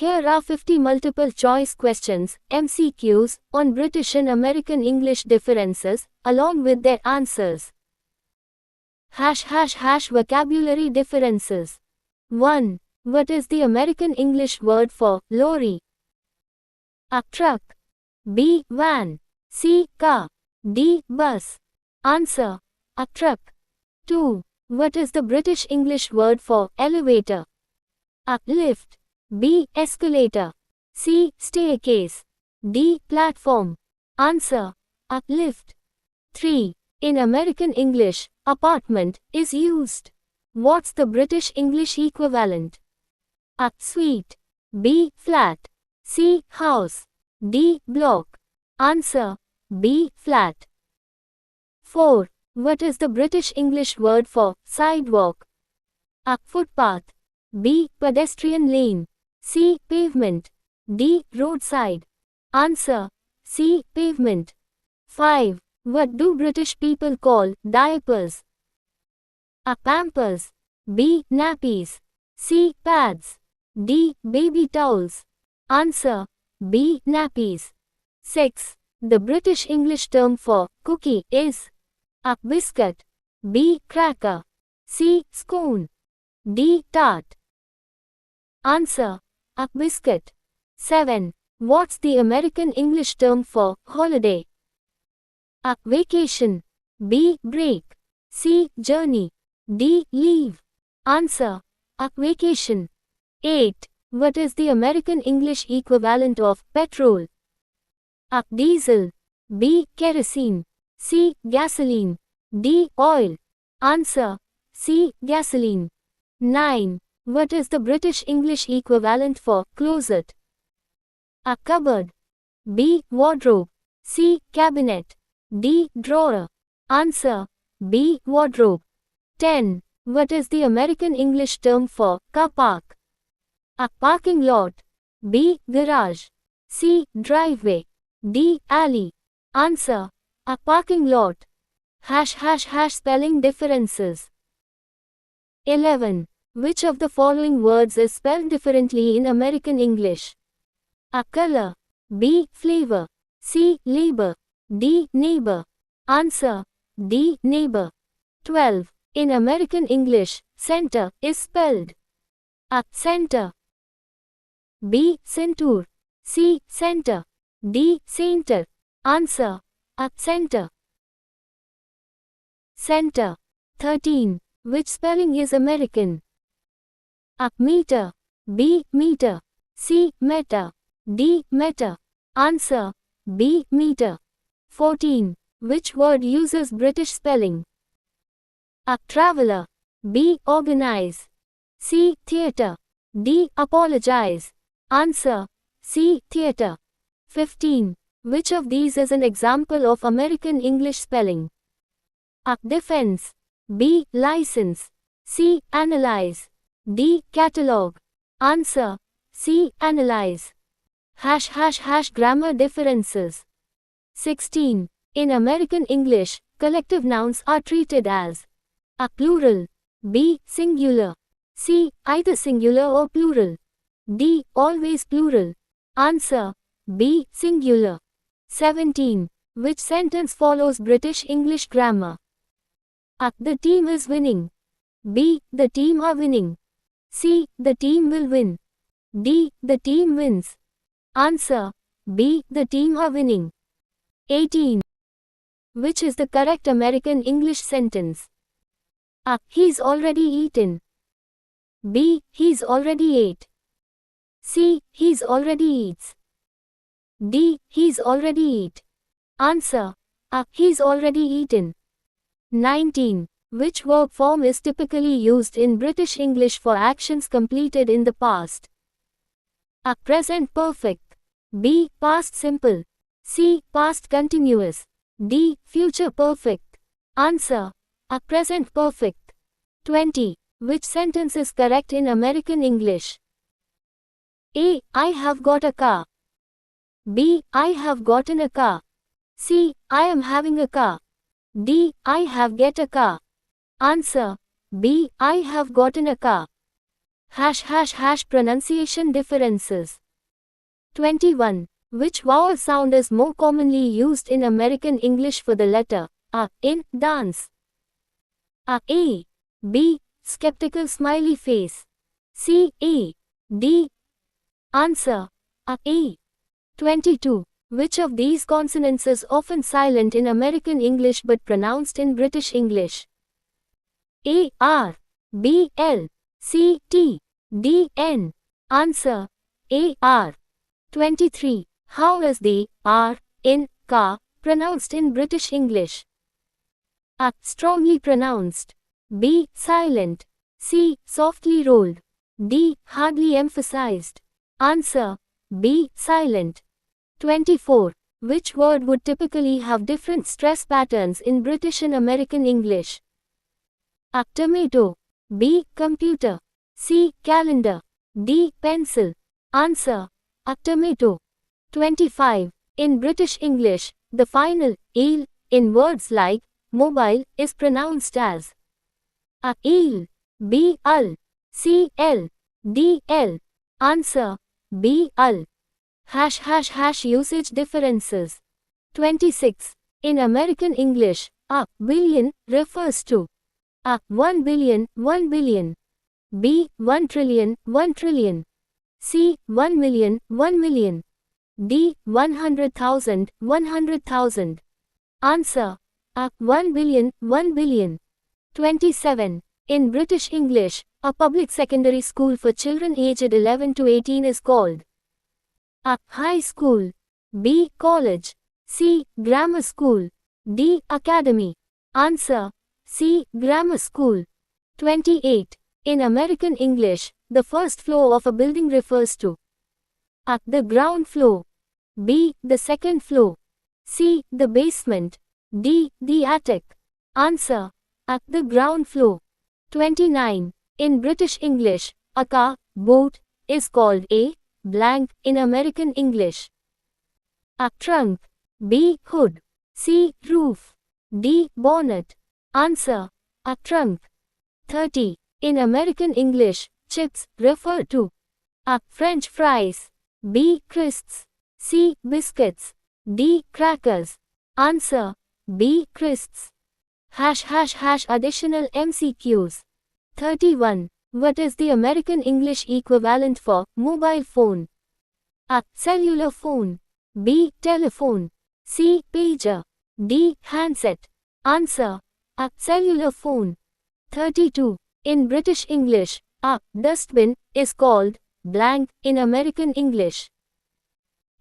Here are 50 multiple choice questions, MCQs, on British and American English differences, along with their answers. Vocabulary differences. 1. What is the American English word for lorry? A. Truck. B. Van. C. Car. D. Bus. Answer. A. Truck. 2. What is the British English word for elevator? A. Lift. B. Escalator. C. Staircase. D. Platform. Answer. A. Lift. 3. In American English, apartment is used. What's the British English equivalent? A. Suite. B. Flat. C. House. D. Block. Answer. B. Flat. 4. What is the British English word for sidewalk? A. Footpath. B. Pedestrian lane. C. Pavement. D. Roadside. Answer. C. Pavement. 5. What do British people call diapers? A. Pampers. B. Nappies. C. Pads. D. Baby towels. Answer. B. Nappies. 6. The British English term for cookie is A. Biscuit. B. Cracker. C. Scone. D. Tart. Answer. A. Biscuit. 7. What's the American English term for holiday? A. Vacation. B. Break. C. Journey. D. Leave. Answer. A. Vacation. 8. What is the American English equivalent of petrol? A. Diesel. B. Kerosene. C. Gasoline. D. Oil. Answer. C. Gasoline. 9. What is the British English equivalent for closet? A. Cupboard. B. Wardrobe. C. Cabinet. D. Drawer. Answer. B. Wardrobe. 10. What is the American English term for car park? A. Parking lot. B. Garage. C. Driveway. D. Alley. Answer. A. Parking lot. Spelling differences. 11. Which of the following words is spelled differently in American English? A. Color. B. Flavor. C. Labor. D. Neighbor. Answer. D. Neighbor. 12. In American English, center is spelled A. Center. B. Centaur. C. Center. D. Center. Answer. A. Center. Center. 13. Which spelling is American? A. Meter. B. Meter. C. Meter. D. Meter. Answer. B. Meter. 14. Which word uses British spelling? A. Traveler. B. Organize. C. Theater. D. Apologize. Answer. C. Theater. 15. Which of these is an example of American English spelling? A. Defense. B. License. C. Analyze. D. Catalog. Answer. C. Analyze. Grammar differences. 16. In American English, collective nouns are treated as A. Plural. B. Singular. C. Either singular or plural. D. Always plural. Answer. B. Singular. 17. Which sentence follows British English grammar? A. The team is winning. B. The team are winning. C. The team will win. D. The team wins. Answer. B. The team are winning. 18. Which is the correct American English sentence? A. He's already eaten. B. He's already ate. C. He's already eats. D. He's already eat. Answer. A. He's already eaten. 19. Which verb form is typically used in British English for actions completed in the past? A. Present perfect. B. Past simple. C. Past continuous. D. Future perfect. Answer. A. Present perfect. 20. Which sentence is correct in American English? A. I have got a car. B. I have gotten a car. C. I am having a car. D. I have get a car. Answer. B. I have gotten a car. ### pronunciation differences. 21. Which vowel sound is more commonly used in American English for the letter A in dance? A. B. Skeptical smiley face. C. A. D. Answer. A. 22. Which of these consonants is often silent in American English but pronounced in British English? A. R. B. L. C. T. D. N. Answer. A. R. 23. How is the R in car pronounced in British English? A. Strongly pronounced. B. Silent. C. Softly rolled. D. Hardly emphasized. Answer. B. Silent. 24. Which word would typically have different stress patterns in British and American English? A. Tomato. B. Computer. C. Calendar. D. Pencil. Answer. A. Tomato. 25. In British English, the final "il" in words like mobile is pronounced as A. Il. B. Ul. C. L. D. L. Answer. B. Ul. ### usage differences. 26. In American English, a billion refers to A. 1 billion, 1 billion. B. 1 trillion, 1 trillion. C. 1 million, 1 million. D. 100,000, 100,000. Answer. A. 1 billion, 1 billion. 27. In British English, a public secondary school for children aged 11 to 18 is called A. High school. B. College. C. Grammar school. D. Academy. Answer. C. Grammar school. 28. In American English, the first floor of a building refers to A. The ground floor. B. The second floor. C. The basement. D. The attic. Answer. A. The ground floor. 29. In British English, a car, boat, is called a blank in American English. A. Trunk. B. Hood. C. Roof. D. Bonnet. Answer. A. Trunk. 30. In American English, chips refer to A. French fries. B. Crisps. C. Biscuits. D. Crackers. Answer. B. Crisps. ### additional MCQs. 31. What is the American English equivalent for mobile phone? A. Cellular phone. B. Telephone. C. Pager. D. Handset. Answer. A. Cellular phone. 32. In British English, a dustbin is called blank in American English.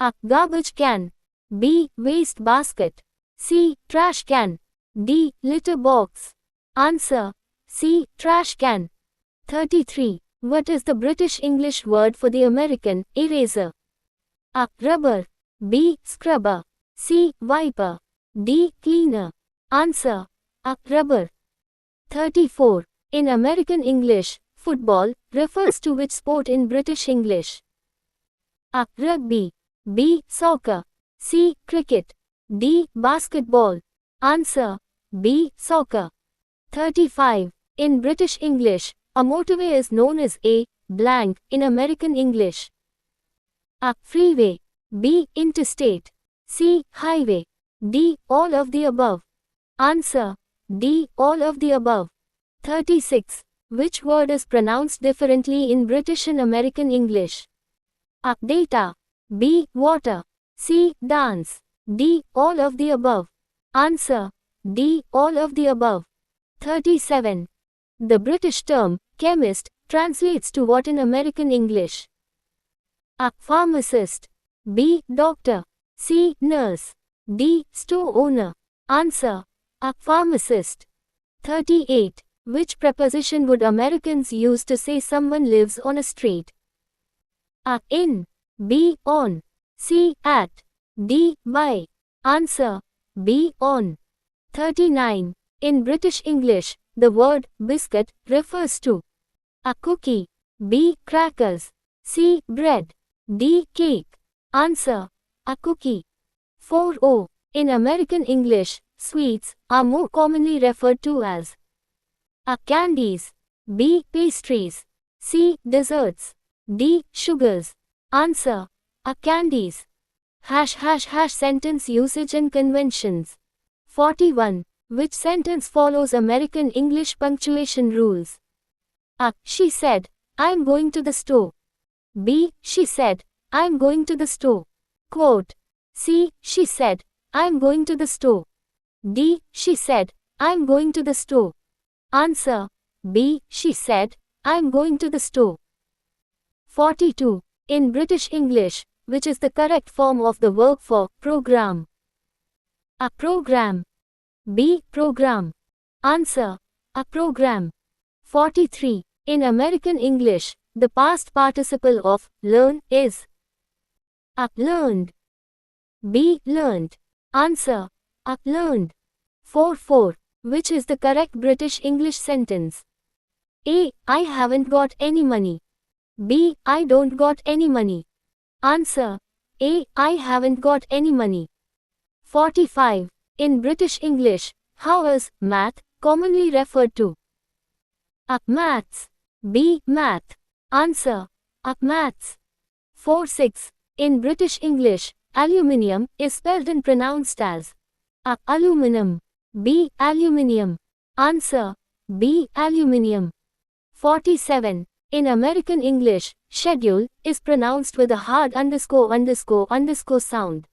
A. Garbage can. B. Waste basket. C. Trash can. D. Litter box. Answer. C. Trash can. 33. What is the British English word for the American eraser? A. Rubber. B. Scrubber. C. Wiper. D. Cleaner. Answer. A. Rubber. 34. In American English, football refers to which sport in British English? A. Rugby. B. Soccer. C. Cricket. D. Basketball. Answer. B. Soccer. 35. In British English, a motorway is known as a blank in American English. A. Freeway. B. Interstate. C. Highway. D. All of the above. Answer. D. All of the above. 36. Which word is pronounced differently in British and American English? A. Data. B. Water. C. Dance. D. All of the above. Answer. D. All of the above. 37. The British term, chemist, translates to what in American English? A. Pharmacist. B. Doctor. C. Nurse. D. Store owner. Answer. A. Pharmacist. 38. Which preposition would Americans use to say someone lives on a street? A. In. B. On. C. At. D. By. Answer. B. On. 39. In British English, the word biscuit refers to A. Cookie. B. Crackers. C. Bread. D. Cake. Answer. A. Cookie. 40. In American English, sweets are more commonly referred to as A. Candies. B. Pastries. C. Desserts. D. Sugars. Answer. A. Candies. ### Sentence usage and conventions. 41. Which sentence follows American English punctuation rules? A. She said, I'm going to the store. B. She said, I'm going to the store. Quote. C. She said, I'm going to the store. D. She said, I'm going to the store. Answer. B. She said, I'm going to the store. 42. In British English, which is the correct form of the verb for program? A. Program. B. Program. Answer. A program. 43. In American English, the past participle of learn is A. Learned. B. Learned. Answer. A. Learned. 44. Which is the correct British English sentence? A. I haven't got any money. B. I don't got any money. Answer. A. I haven't got any money. 45. In British English, how is math commonly referred to? A. Maths. B. Math. Answer. A. Maths. 46. In British English, aluminium is spelled and pronounced as A. Aluminum. B. Aluminium. Answer. B. Aluminium. 47. In American English, schedule is pronounced with a hard ___ sound.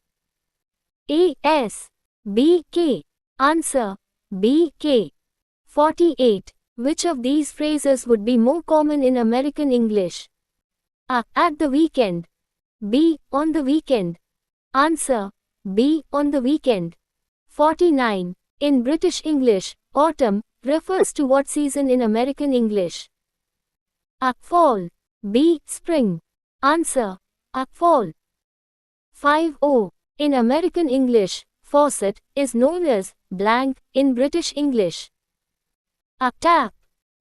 A. S. B. K. Answer. B. K. 48. Which of these phrases would be more common in American English? A. At the weekend. B. On the weekend. Answer. B. On the weekend. 49. In British English, autumn refers to what season in American English? A. Fall. B. Spring. Answer. A. Fall. 50. In American English, faucet is known as blank in British English. A. Tap.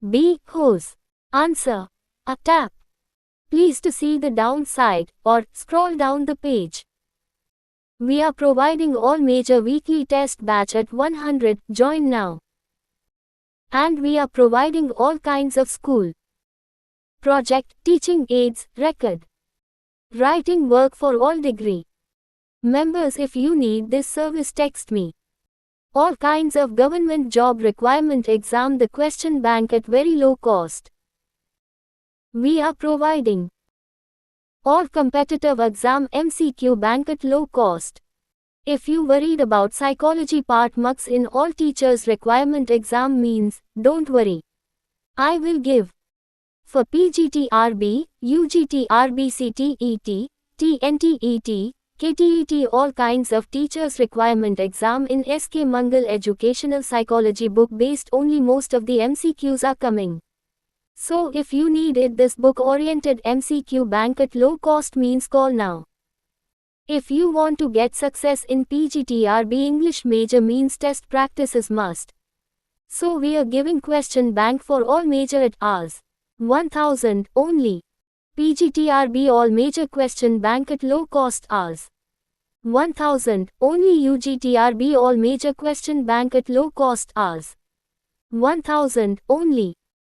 B. Hose. Answer. A. Tap. Please to see the downside or scroll down the page. We are providing all major weekly test batch at 100, join now. And we are providing all kinds of school project, teaching aids, record writing work for all degree members. If you need this service, text me. All kinds of government job requirement exam, the question bank at very low cost. We are providing all competitive exam MCQ bank at low cost. If you worried about psychology part marks in all teachers requirement exam means, don't worry. I will give. For PGTRB, UGTRB, CTET, TNTET, KTET, all kinds of teachers requirement exam in SK Mangal educational psychology book based only, most of the MCQs are coming. So if you need it, this book oriented MCQ bank at low cost means, call now. If you want to get success in PGTRB English major means test practice is must. So we are giving question bank for all major at ours. 1000 only. PGTRB all major question bank at low cost ours. 1000 only. UGTRB all major question bank at low cost ours. 1000 only.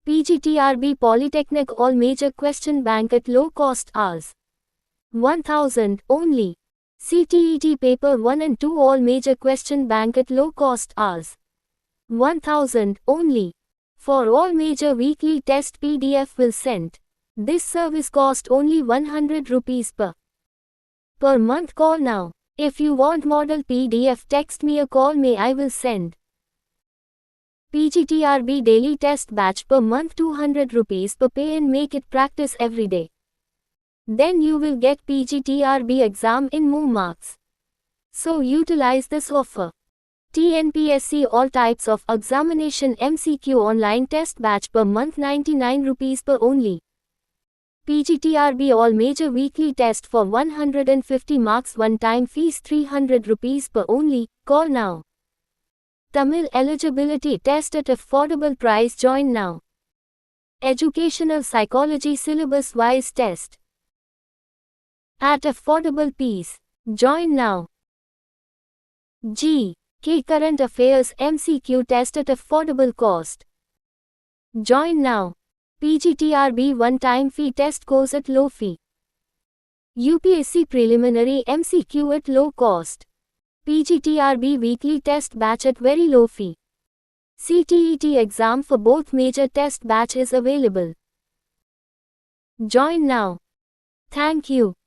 PGTRB Polytechnic all major question bank at low cost ours. 1000 only. CTET paper 1 and 2 all major question bank at low cost ours. 1000 only. For all major weekly test PDF will send. This service cost only 100 rupees per month. Call now. If you want model PDF, text me or call me, I will send. PGTRB daily test batch per month 200 rupees per pay and make it practice every day. Then you will get PGTRB exam in more marks. So utilize this offer. TNPSC all types of examination MCQ online test batch per month 99 rupees per only. PGTRB all major weekly test for 150 marks, one time fees 300 rupees per only. Call now. Tamil eligibility test at affordable price, join now. Educational psychology syllabus wise test at affordable fees, join now. GK current affairs MCQ test at affordable cost, join now. PGTRB one-time fee test course at low fee. UPSC preliminary MCQ at low cost. PGTRB weekly test batch at very low fee. CTET exam for both major test batch is available. Join now. Thank you.